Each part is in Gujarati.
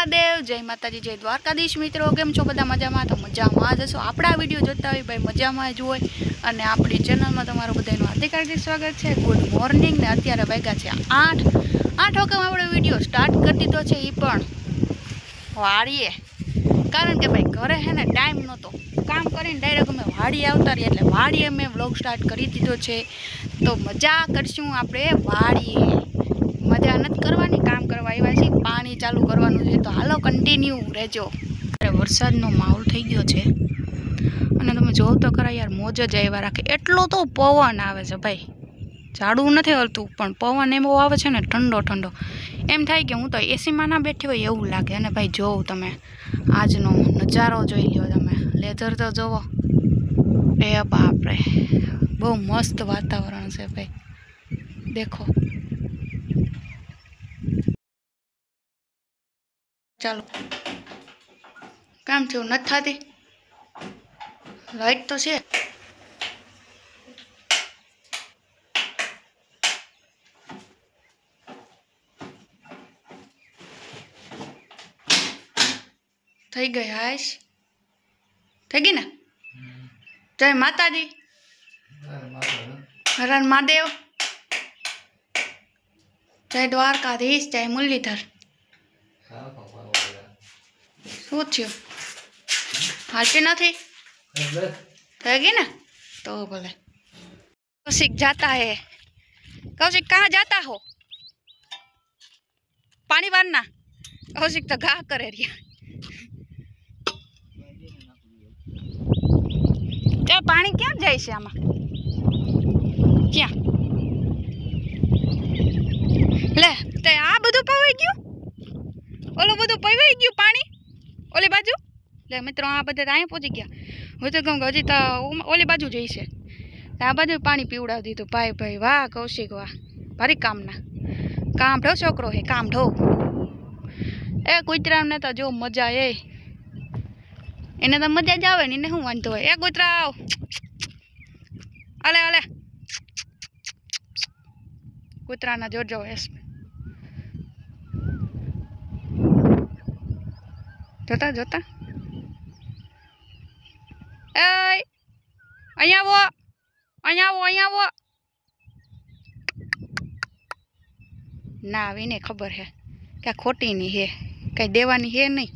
महादेव जय माताजी जय द्वारकाधीश मित्रों केम छो बधा मजामां तो मजामां ज हशो। आपणा विडियो जोता होय भाई मजामां ज होय अने आपणी चेनलमां तमारुं बधानुं हार्दिक हार्दिक स्वागत छे। गुड मॉर्निंग ने अत्यारे वाग्या छे 8 वागे आपणो विडियो स्टार्ट कर दीधो छे ई पण वाड़ीए, कारण के भाई घरे है ने टाइम नहोतो, काम करीने डायरेक्ट अमे वाड़ी आवता रह्या एटले वाड़ीए मैं व्लॉग स्टार्ट करी दीधो छे। तो मजा करशुं आपणे वाड़ीए, मजा नथी करवानी, काम करवा आव्या छीए, पाणी चालू करवानुं छे तो हालो कंटिन्यू रहेजो। वरसादनो माहोल थई गयो छे अने तमे जोओ तो खरा यार मोज ज आव्या राखे, एटलो तो पवन आवे छे भाई, झाड़ू नथी हलतुं पण पवन एवो आवे छे ने ठंडो ठंडो, एम थाय के हूँ तो एसी में ना बैठी होय एवुं लागे। अने भाई जोओ तमे आजनो नजारो जोई ल्यो, तमे लेधर तो जोवो, ए बाप रे बहु मस्त वातावरण छे भाई, देखो। चलो काम थयुं नथी थाती, लाइट तो छे। थई गई हाश, थई गई ने। जय माताजी, हर हर महादेव, जय द्वारकाधीश, जय मुरलीधर। शू थयुं हालती नहीं थई गई ने तो भले। कौशिक जाता है, कौशिक कहाँ जाता हो? पानी भरना। कौशिक तो घा करे रिया। पानी क्या जाए छे आमा? क्या ले ते आ बधुं पवाई गयुं, ओलो बधुं पवाई गयुं पानी ओली बाजू। ले मित्रों आ बधा अहीं पहोंची गया, हूँ तो कहूँ हजी तो ओली बाजू जई छे, आ बाजू पानी पीवड़ा दीधुं। भाई भाई वाह कौशिक वाह, भारी कामना, काम ढो छोकरो है, काम ढो। ए कूतरा ने तो जो मजा ए, एने तो मजा ज आवे ने, एने शुं वांधो होय। ए कूतरा अले अले कूतरा ना जोजो एस जोता जोता। ए अहींया आवो, अहींया आवो, अहींया आवो। ना आवीने खबर है क्या खोटी नहीं है, कई देवानी है नहीं,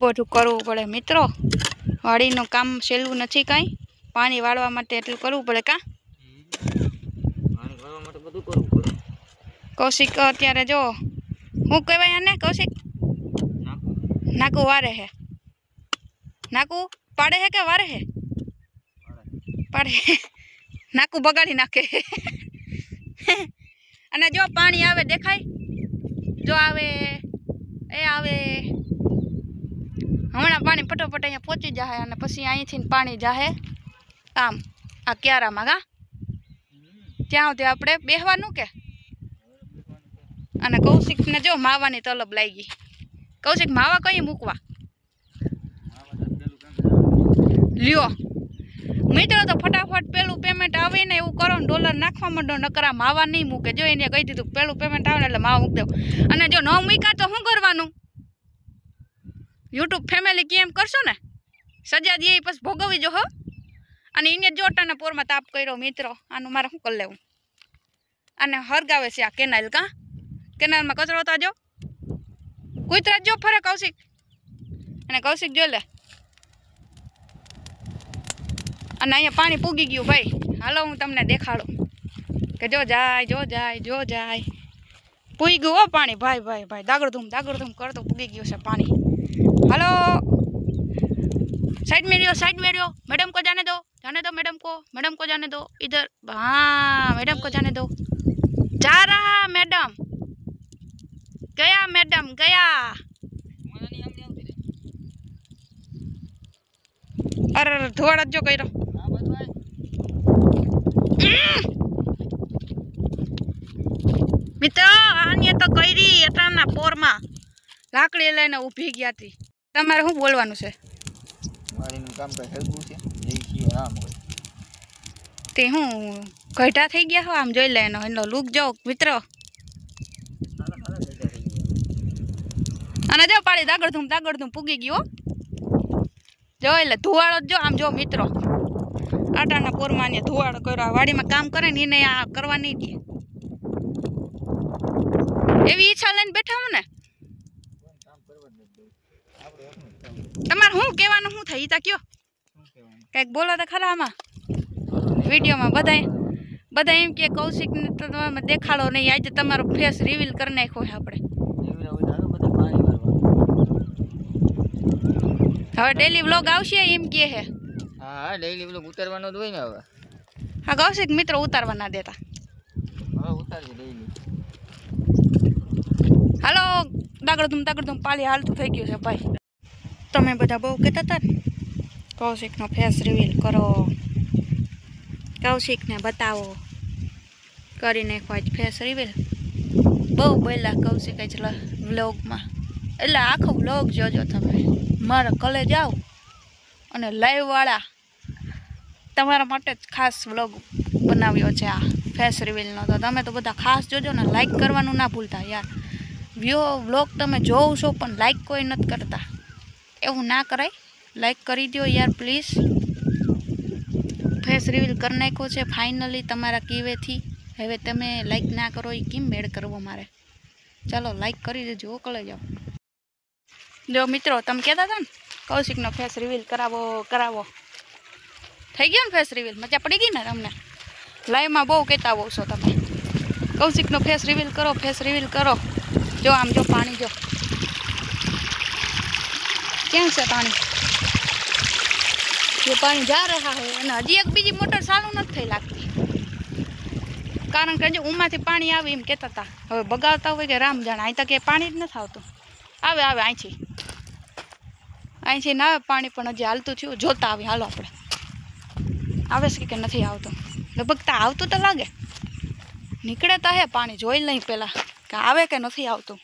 बधुं करवुं पड़े मित्रों। वाड़ीनुं काम सहेલું નથી काई, पानी वाळवा माटे एटલું करवुं पड़े का? कौशिक अत्यारे जो हूँ कहेवाय आने कौशिक नाकू वारे है, नाकू पाड़े है के वारे है? पाड़े नाकू बगाड़ी नाखे। अने जो पानी आवे देखाय, जो आवे ए आवे, हमणा पानी फटोफट अहींया पहोंची जाहे अने पछी અહીંથી पानी जाहे आम आ क्यारामां का। ત્યાં સુધી આપણે બેહવાનું કે? અને કૌશિકને જો માવાની તલબ લાગી, કૌશિક માવા કઈ મૂકવા લ્યો મિત્રો? તો ફટાફટ પેલું પેમેન્ટ આવે ને એવું કરો ને, ડોલર નાખવા માંડો, નકરા માવા નહીં મૂકે। જો એને કહી દીધું પેલું પેમેન્ટ આવે ને એટલે માવા મૂકી દેવું, અને જો ન મૂક્યા તો શું કરવાનું? યુટ્યુબ ફેમિલી કેમ કરશો ને, સજા દે પછી ભોગવવી જો હો। અને એને જોટાના પોરમાં તાપ કર્યો મિત્રો, આનું મારે શું કરી લેવું? અને હરગાવે છે આ કેનાલ કા, કેનાલમાં કચરો તો જો કૂતરા જો ફરે કૌશિક, અને કૌશિક જો લે। અને અહીંયા પાણી પૂગી ગયું ભાઈ, હાલો હું તમને દેખાડું કે જો જાય જો જાય જો જાય, પૂગી ગયું હો પાણી ભાઈ ભાઈ ભાઈ, દાગડધૂમ કરતો પૂગી ગયું છે પાણી। हेलो साइड में रियो, मैडम को जाने दो मैडम को जाने दो इधर, हाँ मैडम को जाने दो। जा रहा मैडम गया। अरे धोड़ा जो करो मित्र, आने तो करी एटाना पोरमा लाकड़ी लईने ऊभी गया थी। तमारे શું બોલવાનું છે? વાડીનું કામ કઈ હેલ્પું છે એ છે આમ હોય તે હું ગઢા થઈ ગયા હો, આમ જોઈ લે એનો લુક જો મિત્ર। અને જો પાડી દાગડધૂમ પૂગી ગયો જો એટલે ધુવાળો જો આમ જો મિત્રો આટાના પોરમાં ધુવાળો કર્યો વાડીમાં કામ કરે ને એને આ કરવા નહીં દે એવી ઈચ્છા લઈને બેઠા હું ને તમારે શું કહેવાનું શું થાય ઈ તા કયો કંઈક બોલો તો ખરા આમાં વિડીયોમાં બધા એમ કે કૌશિકને તો તમે દેખાડો નહીં આજે તમારો ફેસ રિવીલ કરી નાખ્યો છે આપણે હવે ડેલી વ્લોગ આવશે એમ કે હે હા ડેલી વ્લોગ ઉતારવાનો જ હોય ને હવે હા કૌશિક મિત્રો ઉતારવા ના દેતા હવે ઉતારજો ડેલી હાલો દાગડધૂમ પાલી હાલતું થઈ ગયું છે ભાઈ તમે બધા બહુ કહેતા હતા ને કૌશિકનો ફેસ રિવીલ કરો કૌશિકને બતાવો કરી નાખો આજ ફેસ રિવીલ બહુ બોલ્યા કૌશિક જ વ્લોગમાં એટલે આખો વ્લોગ જોજો તમે મારા કલે જાઓ અને લાઈવવાળા તમારા માટે જ ખાસ વ્લોગ બનાવ્યો છે આ ફેસ રિવીલનો તો તમે તો બધા ખાસ જોજો ને લાઈક કરવાનું ના ભૂલતા યાર વ્લોગ તમે જોવો છો પણ લાઈક કોઈ નથી કરતા એવું ના કરાય લાઈક કરી દો યાર પ્લીઝ ફેસ રિવીલ કરી નાખ્યો છે ફાઇનલી તમારા કીવેથી હવે તમે લાઈક ના કરો એ કેમ મેળ કરવો મારે ચાલો લાઈક કરી દેજો કલે જાઓ જો મિત્રો તમે કહેતા હતા ને કૌશિકનો ફેસ રિવીલ કરાવો થઈ ગયો ને ફેસ રિવીલ મજા પડી ગઈ ને તમને લાઈવમાં બહુ કહેતા હોવ છો તમે કૌશિકનો ફેસ રિવીલ કરો જો આમ જો પાણી જો ક્યાં છે પાણી ये पानी जा रहा है અને હજી એક બીજી મોટર ચાલુ નથી થઈ લાગતી કારણ કે જો ઉમાંથી પાણી આવે એમ કહેતા હતા હવે બગાવતા હોય કે રામ જાણે અહીં તો કે પાણી જ નથી આવતું આવે અહીંથી ના આવે પાણી પણ હજી હાલતું થયું જોતા આવી હાલો આપણે આવે છે કે નથી આવતું લગભગ તો આવતું તો લાગે નીકળે તો હે પાણી જોઈ લઈ પહેલાં કે આવે કે નથી આવતું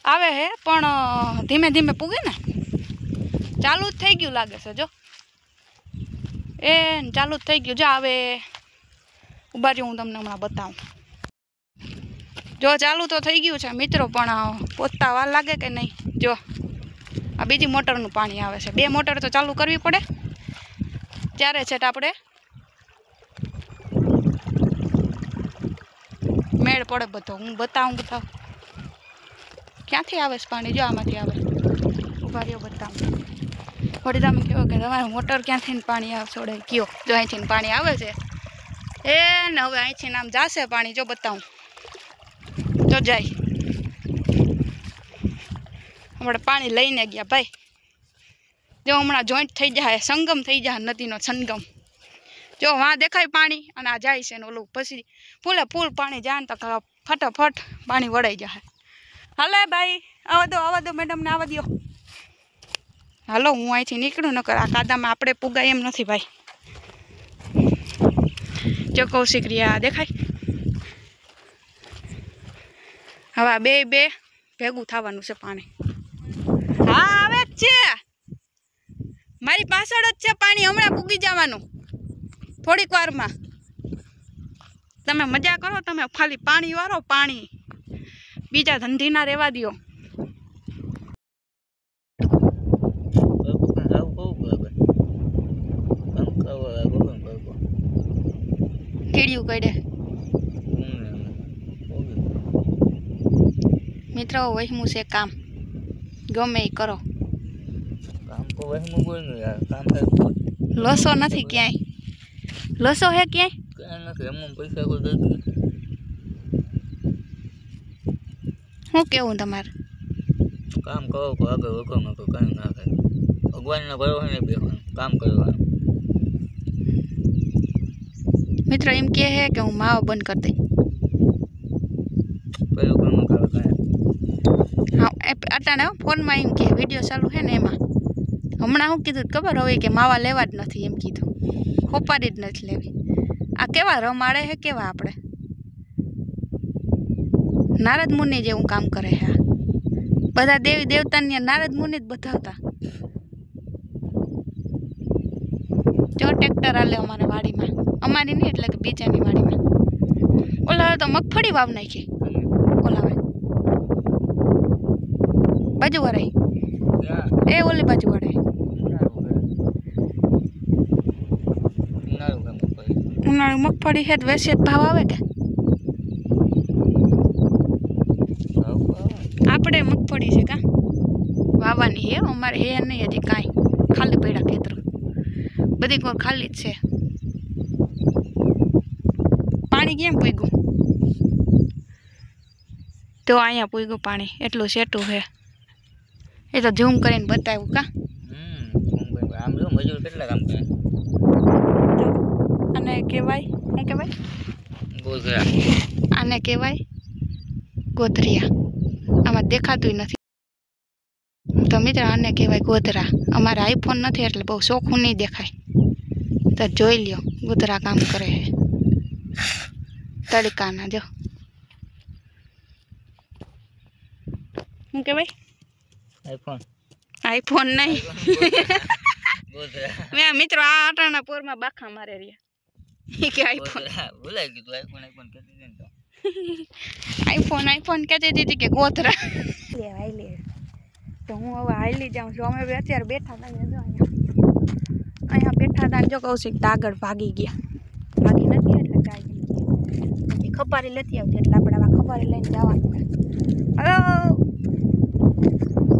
આવે હે પણ ધીમે ધીમે પૂગે ને ચાલુ જ થઈ ગયું લાગે છે જો એ ચાલુ જ થઈ ગયું જો આવે ઉભા રહ્યો હું તમને હમણાં બતાવું જો ચાલુ તો થઈ ગયું છે મિત્રો પણ પહોંચતા વાર લાગે કે નહીં જો આ બીજી મોટરનું પાણી આવે છે 2 મોટર તો ચાલુ કરવી પડે ત્યારે છે આપણે મેળ પડે બધો હું બતાવું ક્યાંથી આવે છે પાણી જો આમાંથી આવે ઉભા રહ્યો બતાવું થોડી તમે કહો કે તમારે મોટર ક્યાંથી પાણી આવે છોડે કયો જો અહીંથી પાણી આવે છે એ ને હવે અહીંથી આમ જશે પાણી જો બતાવું તો જાય હમણાં પાણી લઈને ગયા ભાઈ જો હમણાં જોઈન્ટ થઈ જાય સંગમ થઈ જાય નદીનો સંગમ જો વાં દેખાય પાણી અને આ જાય છે ને ઓલું પછી ફૂલ પાણી જાય ને તો ફટાફટ પાણી વળાઈ જાય હાલે ભાઈ આવા દો મેડમને આવવા દો હાલો હું અહીંથી નીકળું નકર આ કાદામાં આપણે પુગાય એમ નથી ભાઈ જો કૌશિક રિયા દેખાય હવે બે ભેગું થવાનું છે પાણી હા આવે જ છે મારી પાછળ જ છે પાણી હમણાં પૂગી જવાનું થોડીક વારમાં તમે મજા કરો તમે ખાલી પાણી વાળો પાણી બીજા ધંધી ના રહેવા દો કીડ્યું કડે મિત્રો વહેમું છે કામ ગમે એ કરો લોસો નથી ક્યાંય લોસો હે ક્યાંય શું કેવું તમારે કામ કરો આગળ વગર તો કઈ ના થાય ભગવાનના ભરોસે નહીં બેસવાનું કામ કરવાનું મિત્રો એમ કહે છે કે હું માવો બંધ કરી દઈ હા અટાણે ફોનમાં એમ કે વિડીયો ચાલુ છે ને એમાં હમણાં શું કીધું ખબર હવે કે માવા લેવા જ નથી એમ કીધું ખોપારી જ નથી લેવી આ કેવા રમાડે છે કેવા આપણે નારદ મુનિ જેવું કામ કરે છે બધા દેવી દેવતાની નારદ મુનિ જ બતાવતા જો ટ્રેક્ટર આલે અમારે વાડીમાં અમારી નહીં એટલે કે બીજાની વાડીમાં ઓલા તો મગફળી વાવ નાખી ઓલા ભાઈ બાજુ વાળા એ ઓલી બાજુ વાળા ઉનાળુ મગફળી છે વેસે ભાવ આવે કે આપણે મગફળી છે કા વાવાની હે અમારે હે નહીં હજી કાંઈ ખાલી પડ્યા ખેતર બધી કોર ખાલી જ છે પાણી કેમ પૂગ્યું તો અહીંયા પૂગ્યું પાણી એટલું સેટું છે એ તો ઝૂમ કરીને બતાવ્યું કા આમ જો મજૂર કેટલા કામ કરે અને કહેવાય શું કહેવાય ગોધરા આને કહેવાય ગોધરિયા આમાં દેખાતું નથી તો મિત્ર આને કહેવાય ગોધરા અમારે આઈફોન નથી એટલે બહુ ચોખ્ખું નહીં દેખાય તો જોઈ લ્યો ગોધરા કામ કરે તડકાના જો શું કહેવાય આઈફોન નહીં મેં મિત્રો આ આટાના પોરમાં બાખા મારે રહ્યા કે આઈફોન ભૂલાઈ ગયું આઈફોન કહેતી હતી ને તો આઈફોન કહેતી હતી કે ગોધરા તો હું હવે હાલી જાઉં છું અમે અત્યારે બેઠા હતા જો અહીંયા બેઠા હતા જો કહું છું કે આગળ ભાગી ગયા ભાગી નથી એટલે કાંઈ પછી ખપારી લેતી આવતી એટલે આપણે આવા ખપારી લઈને જવાનું હલો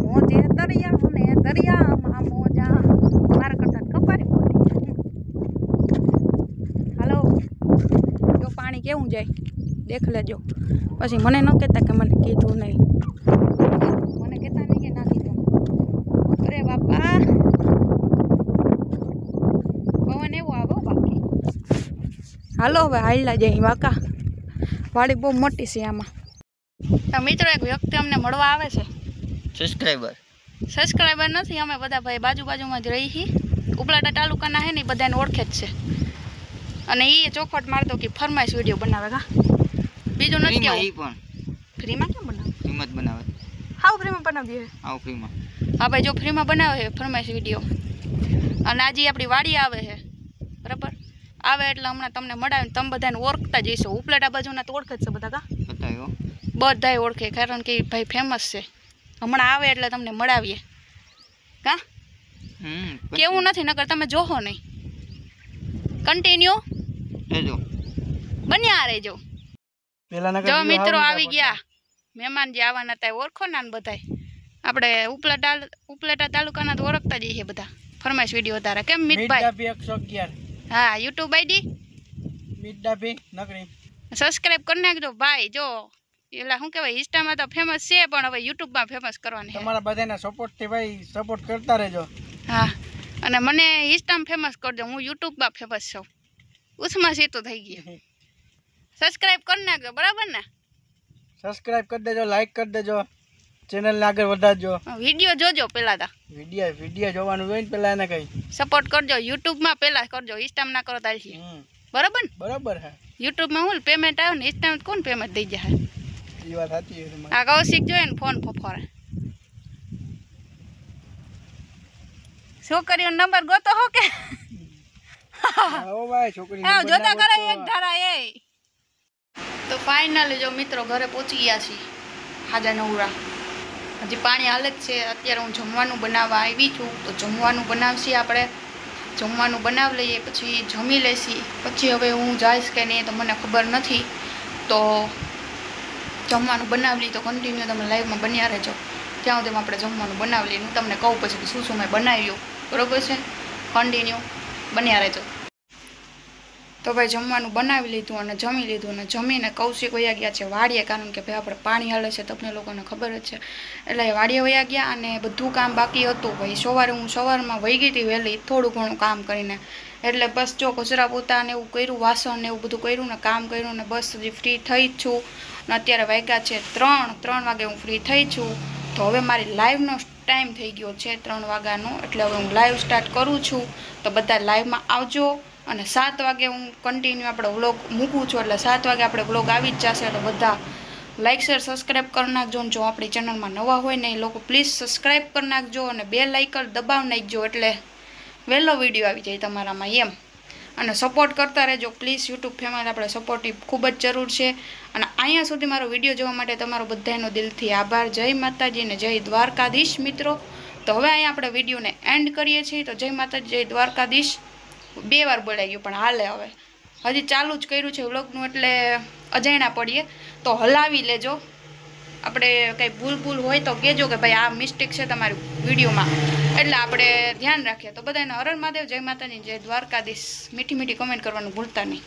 મોજે દરિયા ને દરિયામાં મોજા મારા કરતા ખપારી બોલી હાલો જો પાણી કેવું જાય દેખ લેજો પછી મને ન કહેતા કે મને કીધું નહીં મને કહેતા નહીં કે ના કીધું અરે બાપા પવન એવો આવો બાકી હાલો હવે હાલ્યા જાય વાકા વાડી બહુ મોટી છે આમાં તો મિત્રો એક વ્યક્તિ અમને મળવા આવે છે સબસ્ક્રાઈબર નથી અમે બધા ભાઈ બાજુમાં જ રહી છીએ ઉપલાટા તાલુકાના હે ને બધાને ઓળખે જ છે અને એ ચોખવટ મારતો કે ફરમાઈશ વિડીયો બનાવે કા બીજું નથી કેવું ફ્રીમાં કેમ બનાવે હાવ ફ્રીમાં બનાવી દે હા ભાઈ જો ફ્રીમાં બનાવે છે ફરમાઈશ વિડીયો અને આજે આપણી વાડી આવે છે બરાબર આવે એટલે હમણાં તમને મળાવીને તમે બધાને ઓળખતા જઈશો ઉપલાટા બાજુના તો ઓળખે જ છે બધા કા બધાય ઓળખે કારણ કે ભાઈ ફેમસ છે હમણાં આવે એટલે તમને મળાવીએ કા કેવું નથી નકર તમે જોહો નહીં કન્ટિન્યુ બન્યા રહેજો જો મિત્રો આવી ગયા મહેમાન જે આવવાના હતા ઓળખો ને બધાય આપણે ઉપલેટા તાલુકાના તો ઓળખતા જઈએ બધા ફરમાઈશ વિડીયો તારા કેમ મિતભાઈ હા યુટ્યુબ આઈડી સબસ્ક્રાઇબ કરી નાખજો ભાઈ જો એટલે શું કહેવાય ઇન્સ્ટામાં તો ફેમસ છે પણ હવે યુટ્યુબમાં ફેમસ કરવાની છે તમારા બધાના સપોર્ટથી ભાઈ સપોર્ટ કરતા રહેજો હા અને મને ઇન્સ્ટામાં ફેમસ કરજો હું યુટ્યુબમાં ફેમસ છું ઉસમાં સીતું થઈ ગયું સબસ્ક્રાઇબ કરી નાખજો બરાબર ને સબસ્ક્રાઇબ કરી દેજો લાઈક કરી દેજો ચેનલને આગળ વધારજો વિડીયો જોજો પહેલા તો વિડીયો જોવાનું હોય ને પહેલા એને કઈ સપોર્ટ કરજો યુટ્યુબમાં પહેલા કરજો ઇન્સ્ટામાં ના કરો તારી બરાબર ને બરાબર હા યુટ્યુબમાં હું પેમેન્ટ આવે ને ઇન્સ્ટામાં કોણ પેમેન્ટ દઈ જાય એ વાત સાચી છે આ કૌશિક જોઈએ ને ફોન ફોફરે છોકરીઓ નંબર ગોતો હો કે આવો ભાઈ છોકરી જોતા કરે એક ધારા એ તો ફાઇનલી જો મિત્રો ઘરે પહોંચી ગયા છીએ હાજા નવરા હજી પાણી હાલે જ છે અત્યારે હું જમવાનું બનાવવા આવી છું તો જમવાનું બનાવશી આપણે જમવાનું બનાવી લઈએ પછી જમી લઈશી પછી હવે હું જઈશ કે નહીં તો મને ખબર નથી તો જમવાનું બનાવી લઈએ તો કન્ટિન્યુ તમે લાઈવમાં બન્યા રહેજો ત્યાં સુધી આપણે જમવાનું બનાવી લઈએ હું તમને કહું પછી કે શું મેં બનાવ્યું બરાબર છે કન્ટિન્યુ બન્યા રહેજો તો ભાઈ જમવાનું બનાવી લીધું અને જમી લીધું અને જમીને કૌશિક વયા ગયા છે વાડીએ કારણ કે ભાઈ આપણે પાણી હાલે છે તમને લોકોને ખબર જ છે એટલે વાડીએ વયા ગયા અને બધું કામ બાકી હતું ભાઈ સવારમાં વહી ગઈ હતી વહેલી થોડું ઘણું કામ કરીને એટલે બસ જો કચરા પોતા ને એવું કર્યું વાસણ ને એવું બધું કર્યું ને કામ કર્યું ને બસ હજી ફ્રી થઈ જ છું અને અત્યારે વાગ્યા છે 3 વાગે હું ફ્રી થઈ છું તો હવે મારી લાઈવનો ટાઈમ થઈ ગયો છે 3 વાગ્યાનો એટલે હવે હું લાઈવ સ્ટાર્ટ કરું છું તો બધા લાઈવમાં આવજો અને 7 વાગે હું કન્ટિન્યુ આપણો વ્લોગ મૂકું છું એટલે 7 વાગે આપણે વ્લોગ આવી જ જશે તો બધા લાઈક શેર સબસ્ક્રાઈબ કરી નાખજો અને જો આપણી ચેનલમાં નવા હોય ને એ લોકો પ્લીઝ સબસ્ક્રાઈબ કરી નાખજો અને બેલ આઇકન દબાવી નાખજો એટલે વહેલો વિડીયો આવી જાય તમારામાં એમ અને સપોર્ટ કરતા રહેજો પ્લીઝ. યુટ્યુબ ફેમિલી આપણે સપોર્ટની ખૂબ જ જરૂર છે. અને અહીંયા સુધી મારો વિડીયો જોવા માટે તમારો બધાનો દિલથી આભાર. જય માતાજી ને જય દ્વારકાધીશ મિત્રો. તો હવે અહીંયા આપણે વિડીયોને એન્ડ કરીએ છીએ. તો જય માતાજી જય દ્વારકાધીશ 2 વાર બોલાઈ ગયું પણ હાલે. હવે હજી ચાલુ જ કર્યું છે વ્લોગનું એટલે અજાણ્યા પડીએ તો હલાવી લેજો. આપણે કંઈ ભૂલ હોય તો કહેજો કે ભાઈ આ મિસ્ટેક છે તમારી વિડીયોમાં, એટલે આપણે ધ્યાન રાખીએ. તો બધાને હર હર મહાદેવ, જય માતાજી જય દ્વારકાધીશ. મીઠી મીઠી કમેન્ટ કરવાનું ભૂલતા નહીં.